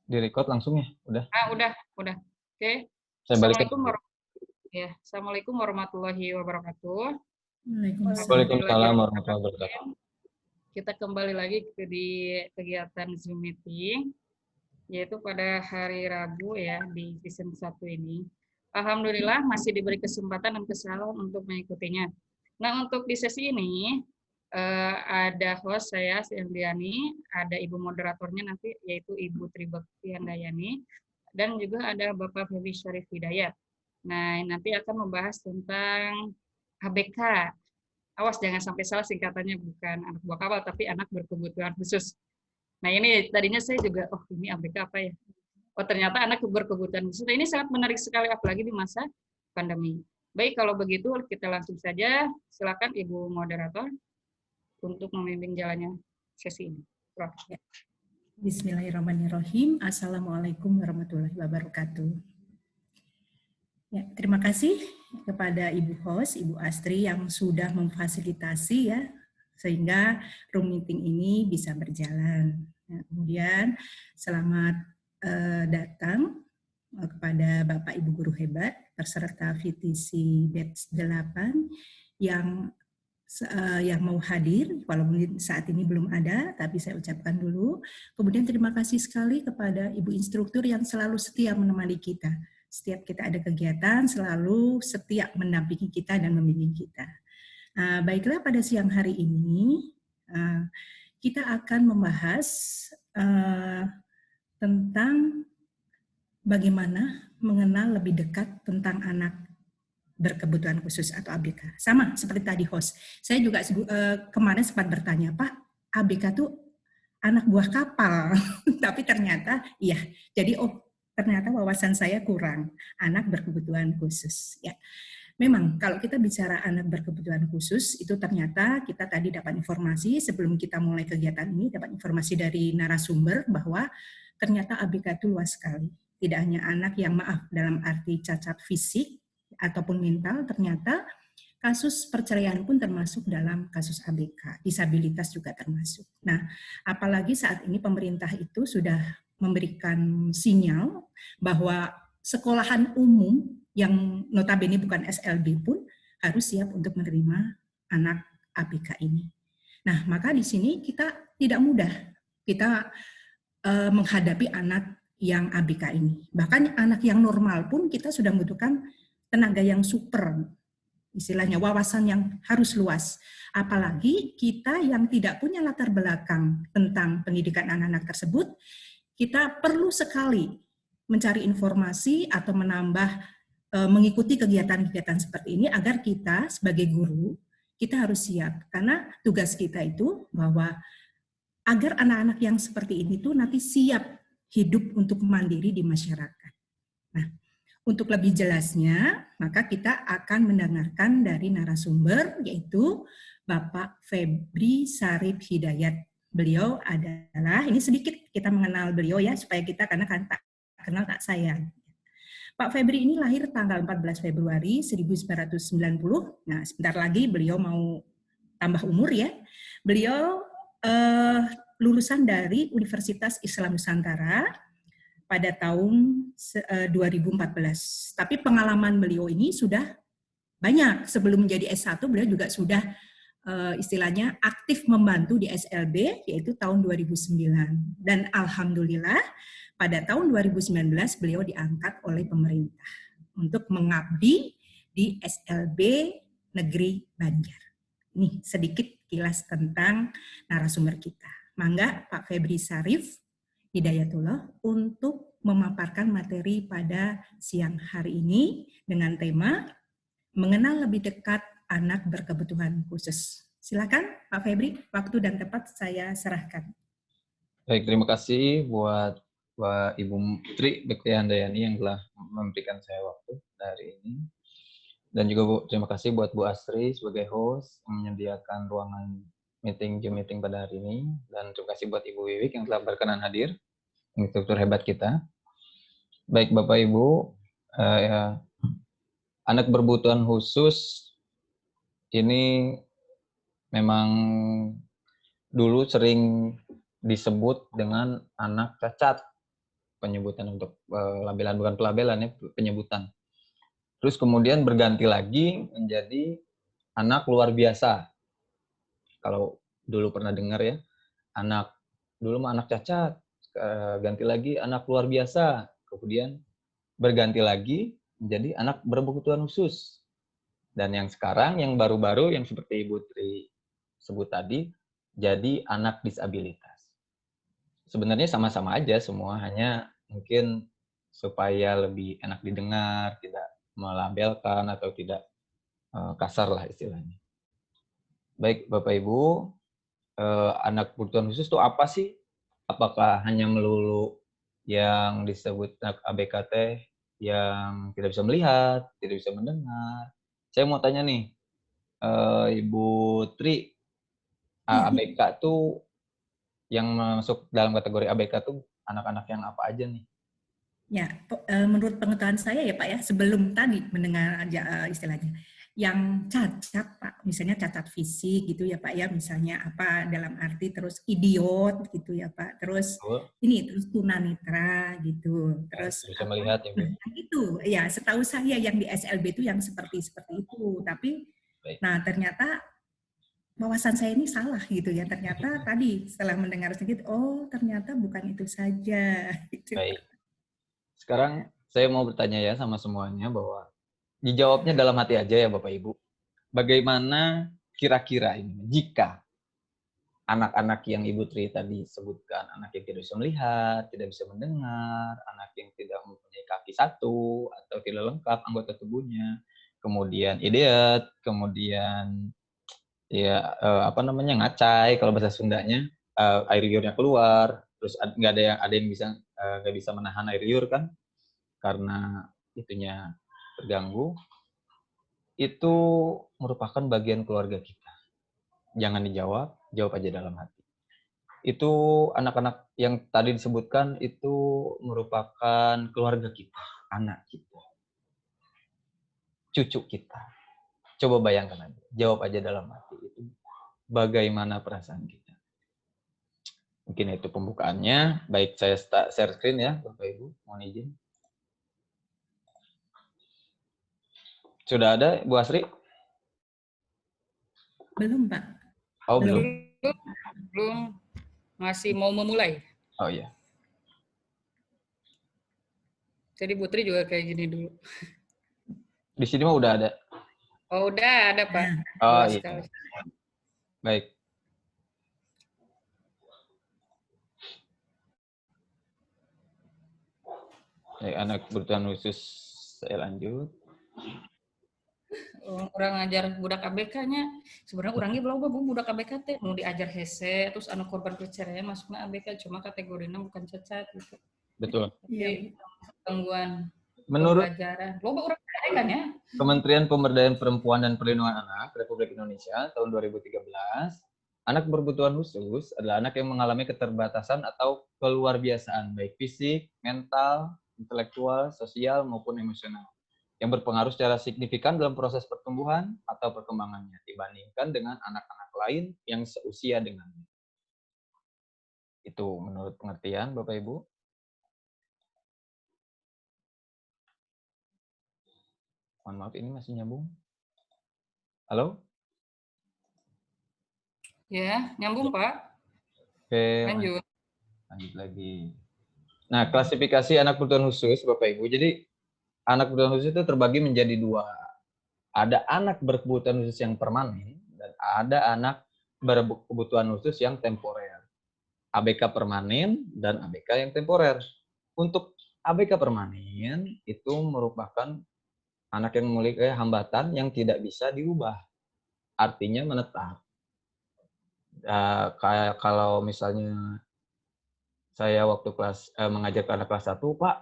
Di-record langsung ya? Udah. Udah. Oke. Saya balikin. Assalamualaikum warahmatullahi wabarakatuh. Waalaikumsalam warahmatullahi wabarakatuh. Kita kembali lagi di kegiatan Zoom meeting, yaitu pada hari Rabu ya, di season 1 ini. Alhamdulillah masih diberi kesempatan dan kesalahan untuk mengikutinya. Nah, untuk di sesi ini, ada host saya, Silviani, ada ibu moderatornya nanti, yaitu Ibu Tribekti Handayani, dan juga ada Bapak Feby Syarif Hidayat. Nah, nanti akan membahas tentang ABK. Awas jangan sampai salah singkatannya, bukan anak buah kapal, tapi anak berkebutuhan khusus. Nah, ini tadinya saya juga, ini ABK apa ya? Oh, ternyata anak berkebutuhan khusus. Nah, ini sangat menarik sekali, apalagi di masa pandemi. Baik, kalau begitu kita langsung saja. Silakan Ibu Moderator untuk memimpin jalannya sesi ini. Ya. Bismillahirrahmanirrahim. Assalamualaikum warahmatullahi wabarakatuh. Ya, terima kasih kepada Ibu host, Ibu Astri yang sudah memfasilitasi ya, sehingga room meeting ini bisa berjalan. Ya, kemudian selamat datang kepada Bapak Ibu Guru Hebat, peserta VTC Batch 8 yang mau hadir, walaupun saat ini belum ada, tapi saya ucapkan dulu. Kemudian terima kasih sekali kepada Ibu Instruktur yang selalu setia menemani kita. Setiap kita ada kegiatan, selalu setia mendampingi kita dan membimbing kita. Baiklah, pada siang hari ini, kita akan membahas tentang bagaimana mengenal lebih dekat tentang anak berkebutuhan khusus atau ABK. Sama seperti tadi host. Saya juga kemarin sempat bertanya, Pak, ABK itu anak buah kapal. Tapi ternyata, iya. Jadi, ternyata wawasan saya kurang. Anak berkebutuhan khusus. Ya. Memang, kalau kita bicara anak berkebutuhan khusus, itu ternyata kita tadi dapat informasi, sebelum kita mulai kegiatan ini, dapat informasi dari narasumber bahwa ternyata ABK itu luas sekali. Tidak hanya anak yang dalam arti cacat fisik, ataupun mental, ternyata kasus perceraian pun termasuk dalam kasus ABK, disabilitas juga termasuk. Nah, apalagi saat ini pemerintah itu sudah memberikan sinyal bahwa sekolahan umum yang notabene bukan SLB pun harus siap untuk menerima anak ABK ini. Nah, maka di sini kita tidak mudah kita menghadapi anak yang ABK ini. Bahkan anak yang normal pun kita sudah membutuhkan tenaga yang super, istilahnya wawasan yang harus luas. Apalagi kita yang tidak punya latar belakang tentang pendidikan anak-anak tersebut, kita perlu sekali mencari informasi atau menambah, mengikuti kegiatan-kegiatan seperti ini agar kita sebagai guru, kita harus siap. Karena tugas kita itu bahwa agar anak-anak yang seperti ini tuh nanti siap hidup untuk mandiri di masyarakat. Nah, untuk lebih jelasnya, maka kita akan mendengarkan dari narasumber, yaitu Bapak Feby Syarif Hidayat. Beliau adalah, ini sedikit kita mengenal beliau ya, supaya kita, karena kan tak kenal tak sayang. Pak Febri ini lahir tanggal 14 Februari 1990, nah sebentar lagi beliau mau tambah umur ya. Beliau lulusan dari Universitas Islam Nusantara, pada tahun 2014. Tapi pengalaman beliau ini sudah banyak. Sebelum menjadi S1, beliau juga sudah istilahnya aktif membantu di SLB, yaitu tahun 2009. Dan alhamdulillah, pada tahun 2019 beliau diangkat oleh pemerintah untuk mengabdi di SLB Negeri Banjar. Ini sedikit kilas tentang narasumber kita. Mangga Pak Feby Syarif Hidayatullah untuk memaparkan materi pada siang hari ini dengan tema mengenal lebih dekat anak berkebutuhan khusus. Silakan Pak Febri, waktu dan tempat saya serahkan. Baik, terima kasih buat Ibu Tribekti Handayani yang telah memberikan saya waktu hari ini. Dan juga terima kasih buat Bu Astri sebagai host yang menyediakan ruangan Zoom meeting pada hari ini. Dan terima kasih buat Ibu Wiwik yang telah berkenan hadir, instruktur hebat kita. Baik Bapak Ibu, anak berkebutuhan khusus ini memang dulu sering disebut dengan anak cacat. penyebutan untuk labelan, bukan pelabelan ya, penyebutan. Terus kemudian berganti lagi menjadi anak luar biasa. Kalau dulu pernah dengar ya, dulu mah anak cacat, ganti lagi anak luar biasa. Kemudian berganti lagi menjadi anak berkebutuhan khusus. Dan yang sekarang, yang baru-baru, yang seperti Ibu Tri sebut tadi, jadi anak disabilitas. Sebenarnya sama-sama aja semua, hanya mungkin supaya lebih enak didengar, tidak melabelkan atau tidak kasar lah istilahnya. Baik Bapak Ibu, anak berkebutuhan khusus itu apa sih? Apakah hanya melulu yang disebut anak ABKT yang tidak bisa melihat, tidak bisa mendengar? Saya mau tanya nih, Ibu Tri, ABK tuh yang masuk dalam kategori ABK tuh anak-anak yang apa aja nih? Ya, menurut pengetahuan saya ya Pak ya, sebelum tadi mendengar aja istilahnya, yang cacat Pak, misalnya cacat fisik gitu ya Pak ya, misalnya apa dalam arti terus idiot gitu ya Pak, terus ini terus tunanetra gitu, terus Bisa apa? melihat ya Bu? Nah, itu ya setahu saya yang di SLB itu yang seperti itu, tapi Baik. nah ternyata wawasan saya ini salah gitu ya, ternyata tadi setelah mendengar sedikit, oh ternyata bukan itu saja. Gitu. Baik. Sekarang saya mau bertanya ya sama semuanya bahwa dijawabnya dalam hati aja ya Bapak Ibu. Bagaimana kira-kira ini jika anak-anak yang Ibu Tri tadi sebutkan, anak yang tidak bisa melihat, tidak bisa mendengar, anak yang tidak mempunyai kaki satu atau tidak lengkap anggota tubuhnya, kemudian idiot, kemudian ya ngacai kalau bahasa Sundanya, air liurnya keluar, terus nggak ada yang bisa nggak bisa menahan air liur kan karena itunya terganggu, itu merupakan bagian keluarga kita. Jangan dijawab, jawab aja dalam hati. Itu anak-anak yang tadi disebutkan itu merupakan keluarga kita, anak kita, cucu kita. Coba bayangkan aja, jawab aja dalam hati itu bagaimana perasaan kita. Mungkin itu pembukaannya. Baik, saya share screen ya, Bapak Ibu. Mohon izin. Sudah ada, Bu Asri? Belum, Pak. Oh, belum. Belum. Masih mau memulai. Oh iya. Jadi Bu Tri juga kayak gini dulu. Di sini mah udah ada. Oh, udah ada, Pak. Oh iya. Baik. Anak berkebutuhan khusus, saya lanjut. Orang ngajar budak ABK-nya, sebenarnya orangnya belum budak ABK teh, mau diajar hese, terus anak korban pelecehan masuknya ABK, cuma kategorinya bukan cacat gitu. Betul. Jadi gangguan menurut pembelajaran. Loba orang kan ya. Kementerian Pemberdayaan Perempuan dan Perlindungan Anak Republik Indonesia tahun 2013, anak berkebutuhan khusus adalah anak yang mengalami keterbatasan atau keluarbiasaan baik fisik, mental, intelektual, sosial maupun emosional yang berpengaruh secara signifikan dalam proses pertumbuhan atau perkembangannya dibandingkan dengan anak-anak lain yang seusia dengannya. Itu menurut pengertian Bapak Ibu. Mohon maaf, ini masih nyambung. Halo? Ya, nyambung Pak. Oke, lanjut lagi. Nah, klasifikasi anak berkebutuhan khusus Bapak Ibu. Jadi anak berkebutuhan khusus itu terbagi menjadi dua. Ada anak berkebutuhan khusus yang permanen dan ada anak berkebutuhan khusus yang temporer. ABK permanen dan ABK yang temporer. Untuk ABK permanen itu merupakan anak yang memiliki hambatan yang tidak bisa diubah. Artinya menetap. Kayak kalau misalnya saya waktu mengajar ke anak kelas 1, Pak,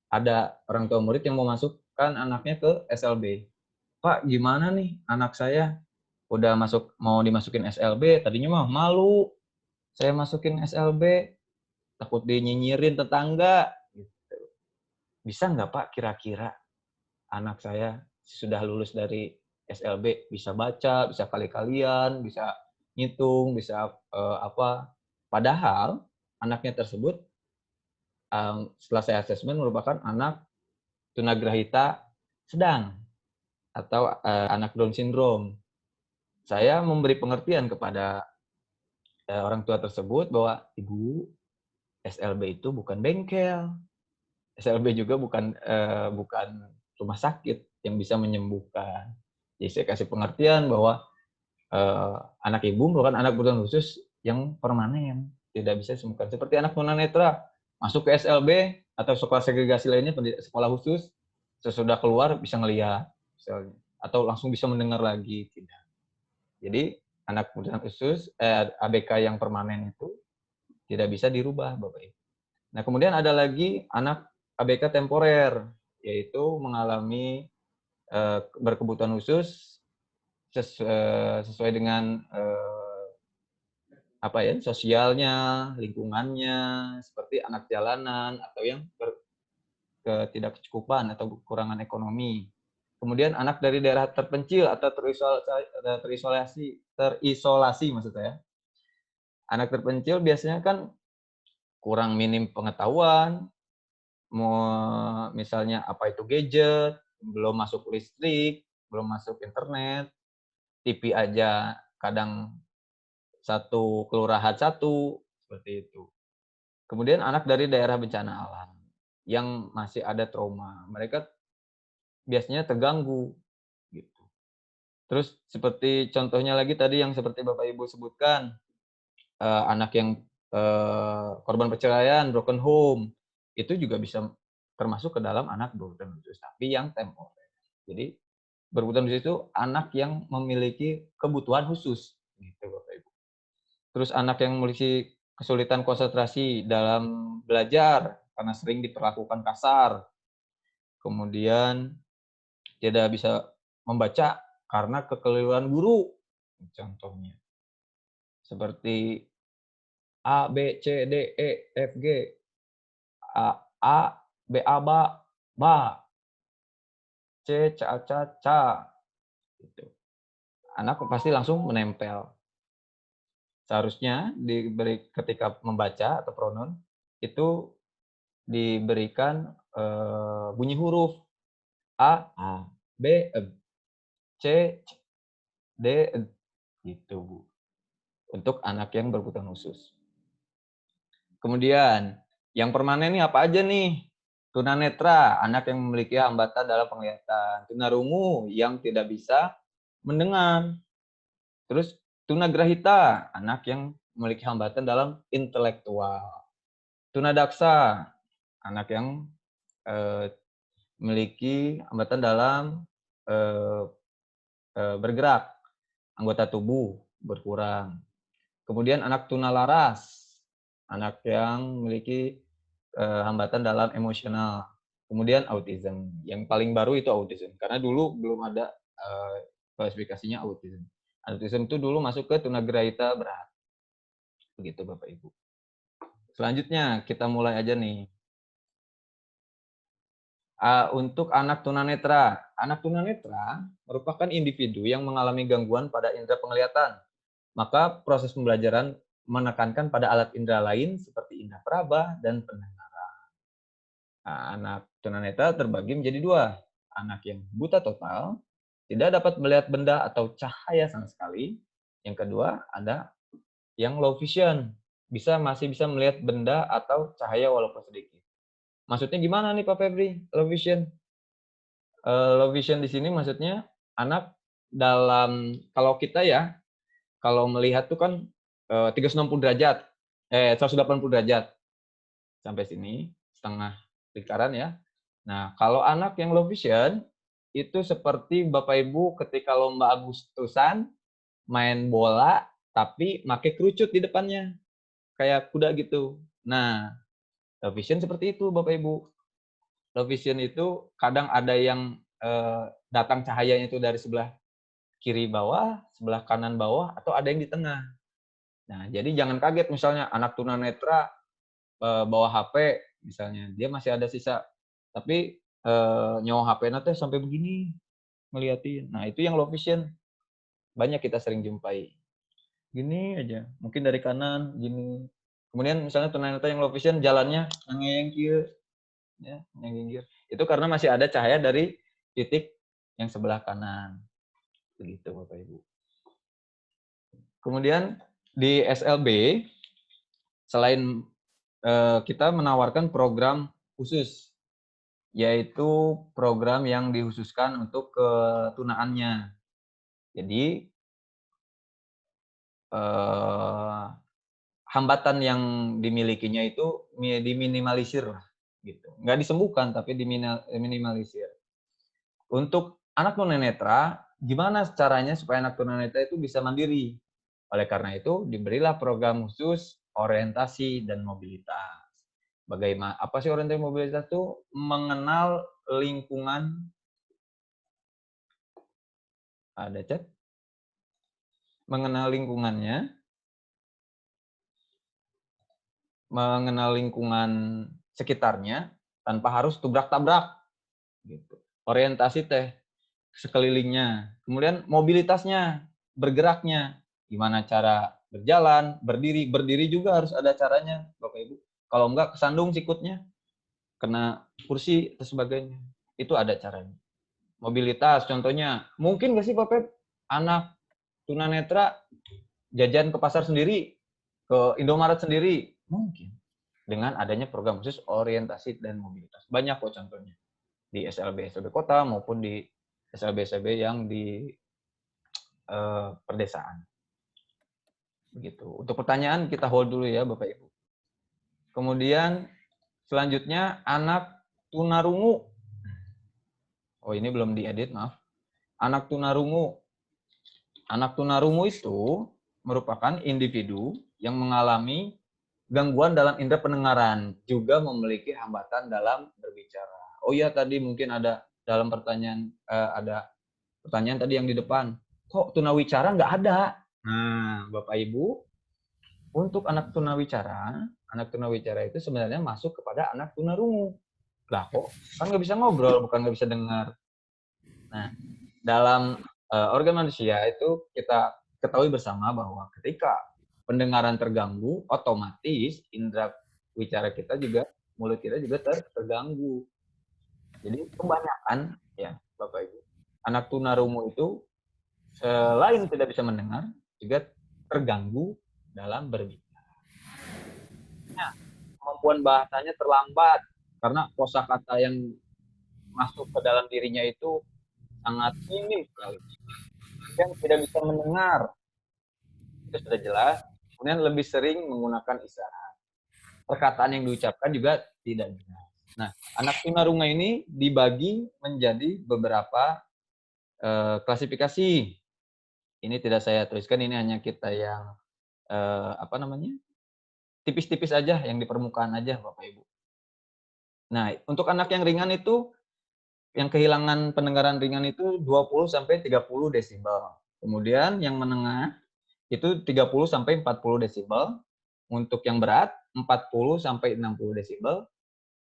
ada orang tua murid yang mau masukkan anaknya ke SLB. Pak, gimana nih anak saya udah mau dimasukin SLB, tadinya mah malu. Saya masukin SLB, takut dinyinyirin tetangga. Gitu. Bisa nggak Pak kira-kira anak saya sudah lulus dari SLB bisa baca, bisa kali-kalian, bisa ngitung, bisa apa? Padahal anaknya tersebut setelah saya asesmen merupakan anak tunagrahita sedang atau anak Down syndrome. Saya memberi pengertian kepada orang tua tersebut bahwa ibu, SLB itu bukan bengkel, SLB juga bukan rumah sakit yang bisa menyembuhkan. Jadi saya kasih pengertian bahwa anak ibu merupakan anak berkebutuhan khusus yang permanen, tidak bisa disembuhkan. Seperti anak tunanetra masuk ke SLB atau sekolah segregasi lainnya, sekolah khusus, sesudah keluar bisa ngelihat, misalnya, atau langsung bisa mendengar lagi, tidak. Jadi anak berkebutuhan khusus ABK yang permanen itu tidak bisa dirubah, Bapak Ibu. Nah, kemudian ada lagi anak ABK temporer, yaitu mengalami berkebutuhan khusus sesuai dengan sosialnya, lingkungannya, seperti anak jalanan atau yang ketidakcukupan atau kekurangan ekonomi. Kemudian anak dari daerah terpencil atau terisolasi maksud saya. Anak terpencil biasanya kan kurang minim pengetahuan, misalnya apa itu gadget, belum masuk listrik, belum masuk internet, TV aja kadang satu kelurahan satu, seperti itu. Kemudian anak dari daerah bencana alam yang masih ada trauma, mereka biasanya terganggu gitu. Terus seperti contohnya lagi tadi yang seperti Bapak Ibu sebutkan, anak yang korban perceraian, broken home, itu juga bisa termasuk ke dalam anak berkebutuhan khusus, tapi yang temporer. Jadi berkebutuhan khusus itu anak yang memiliki kebutuhan khusus, gitu Bapak Ibu. Terus anak yang memiliki kesulitan konsentrasi dalam belajar karena sering diperlakukan kasar, kemudian tidak bisa membaca karena kekeliruan guru, contohnya. Seperti A, B, C, D, E, F, G. A, B, A, ba. C, ca. Gitu. Anak pasti langsung menempel. Seharusnya ketika membaca atau pronoun, itu diberikan bunyi huruf A, B, C, D, gitu Bu. Untuk anak yang berkebutuhan khusus. Kemudian, yang permanen ini apa aja nih? Tunanetra, anak yang memiliki hambatan dalam penglihatan. Tunarungu, yang tidak bisa mendengar. Terus, tunagrahita, anak yang memiliki hambatan dalam intelektual. Tunadaksa, anak yang memiliki hambatan dalam bergerak, anggota tubuh berkurang. Kemudian anak tunalaras, anak yang memiliki hambatan dalam emosional. Kemudian autism, yang paling baru itu autism, karena dulu belum ada klasifikasinya autism. Autism itu dulu masuk ke tunagrahita berat. Begitu Bapak Ibu. Selanjutnya kita mulai aja nih. Untuk anak tunanetra. Anak tunanetra merupakan individu yang mengalami gangguan pada indera penglihatan. Maka proses pembelajaran menekankan pada alat indera lain seperti indera peraba dan pendengaran. Nah, anak tunanetra terbagi menjadi dua. Anak yang buta total, tidak dapat melihat benda atau cahaya sama sekali. Yang kedua, ada yang low vision, masih bisa melihat benda atau cahaya walaupun sedikit. Maksudnya gimana nih Pak Febri, low vision? Low vision di sini maksudnya anak kalau kita ya, kalau melihat tuh kan 360 derajat, 180 derajat. Sampai sini, setengah lingkaran ya. Nah, kalau anak yang low vision, itu seperti Bapak Ibu ketika lomba Agustusan, main bola, tapi pakai kerucut di depannya. Kayak kuda gitu. Nah, low vision seperti itu Bapak Ibu. Low vision itu kadang ada yang datang cahayanya itu dari sebelah kiri bawah, sebelah kanan bawah, atau ada yang di tengah. Nah, jadi jangan kaget misalnya anak tunanetra bawa HP, misalnya, dia masih ada sisa, tapi nyawa HP-nya teh sampai begini ngeliatin. Nah, itu yang low vision. Banyak kita sering jumpai. Gini aja, mungkin dari kanan, gini. Kemudian misalnya tunanetra yang low vision jalannya ngeyengkir, ya, ngeyengkir. Itu karena masih ada cahaya dari titik yang sebelah kanan. Begitu Bapak Ibu. Kemudian di SLB selain kita menawarkan program khusus, yaitu program yang dikhususkan untuk ketunaannya. Jadi hambatan yang dimilikinya itu diminimalisir lah, gitu. Nggak disembuhkan, tapi diminimalisir. Untuk anak tunanetra, gimana caranya supaya anak tunanetra itu bisa mandiri? Oleh karena itu, diberilah program khusus orientasi dan mobilitas. Bagaimana? Apa sih orientasi mobilitas itu? Mengenal lingkungan. Ada chat? Mengenal lingkungannya, mengenal lingkungan sekitarnya tanpa harus tubrak-tabrak. Gitu. Orientasi teh sekelilingnya. Kemudian mobilitasnya, bergeraknya. Gimana cara berjalan, berdiri. Berdiri juga harus ada caranya, Bapak Ibu. Kalau enggak kesandung sikutnya, kena kursi dan sebagainya. Itu ada caranya. Mobilitas contohnya. Mungkin nggak sih Bapak anak tunanetra jajan ke pasar sendiri, ke Indomaret sendiri? Mungkin. Dengan adanya program khusus orientasi dan mobilitas. Banyak kok contohnya. Di SLB kota maupun di SLB yang di perdesaan. Begitu. Untuk pertanyaan kita hold dulu ya Bapak Ibu. Kemudian selanjutnya anak tunarungu. Oh ini belum diedit, maaf. Anak tunarungu. Anak tunarungu itu merupakan individu yang mengalami gangguan dalam indera pendengaran, juga memiliki hambatan dalam berbicara. Oh iya tadi mungkin ada dalam pertanyaan ada pertanyaan tadi yang di depan. Kok tunawicara nggak ada? Nah, Bapak Ibu, untuk anak tunawicara itu sebenarnya masuk kepada anak tunarungu. Lah kok kan nggak bisa ngobrol, bukan nggak bisa dengar. Nah, dalam organ manusia itu kita ketahui bersama bahwa ketika pendengaran terganggu, otomatis indera wicara kita juga, mulut kita juga terganggu. Jadi kebanyakan ya Bapak Ibu, anak tunarungu itu selain tidak bisa mendengar, juga terganggu dalam berbicara. Nah, kemampuan bahasanya terlambat karena kosakata yang masuk ke dalam dirinya itu sangat minim sekali. Yang tidak bisa mendengar, itu sudah jelas. Kemudian lebih sering menggunakan isyarat. Perkataan yang diucapkan juga tidak jelas. Nah, anak tunarungu ini dibagi menjadi beberapa klasifikasi. Ini tidak saya tuliskan, ini hanya kita yang tipis-tipis aja, yang di permukaan aja Bapak Ibu. Nah, untuk anak yang ringan itu, yang kehilangan pendengaran ringan itu 20 sampai 30 desibel. Kemudian yang menengah itu 30 sampai 40 desibel. Untuk yang berat 40 sampai 60 desibel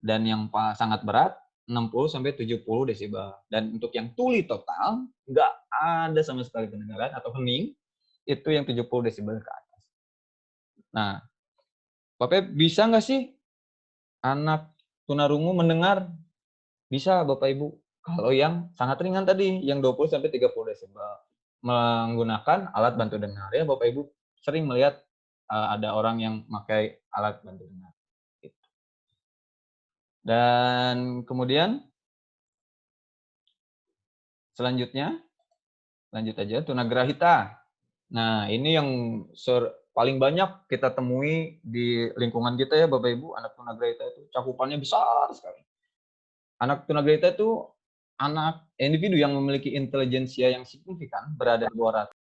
dan yang sangat berat 60 sampai 70 desibel. Dan untuk yang tuli total nggak ada sama sekali pendengaran atau hening, itu yang 70 desibel ke atas. Nah, Bapak bisa nggak sih anak tunarungu mendengar? Bisa Bapak Ibu. Kalau yang sangat ringan tadi, yang 20 sampai 30 desibel. Menggunakan alat bantu dengar ya Bapak Ibu. Sering melihat ada orang yang pakai alat bantu dengar. Dan kemudian selanjutnya, lanjut aja, tunagrahita. Nah, ini yang paling banyak kita temui di lingkungan kita ya Bapak Ibu, anak tunagrahita itu cakupannya besar sekali. Anak tunagrahita itu anak individu yang memiliki intelijensia yang signifikan, berada di bawah rata.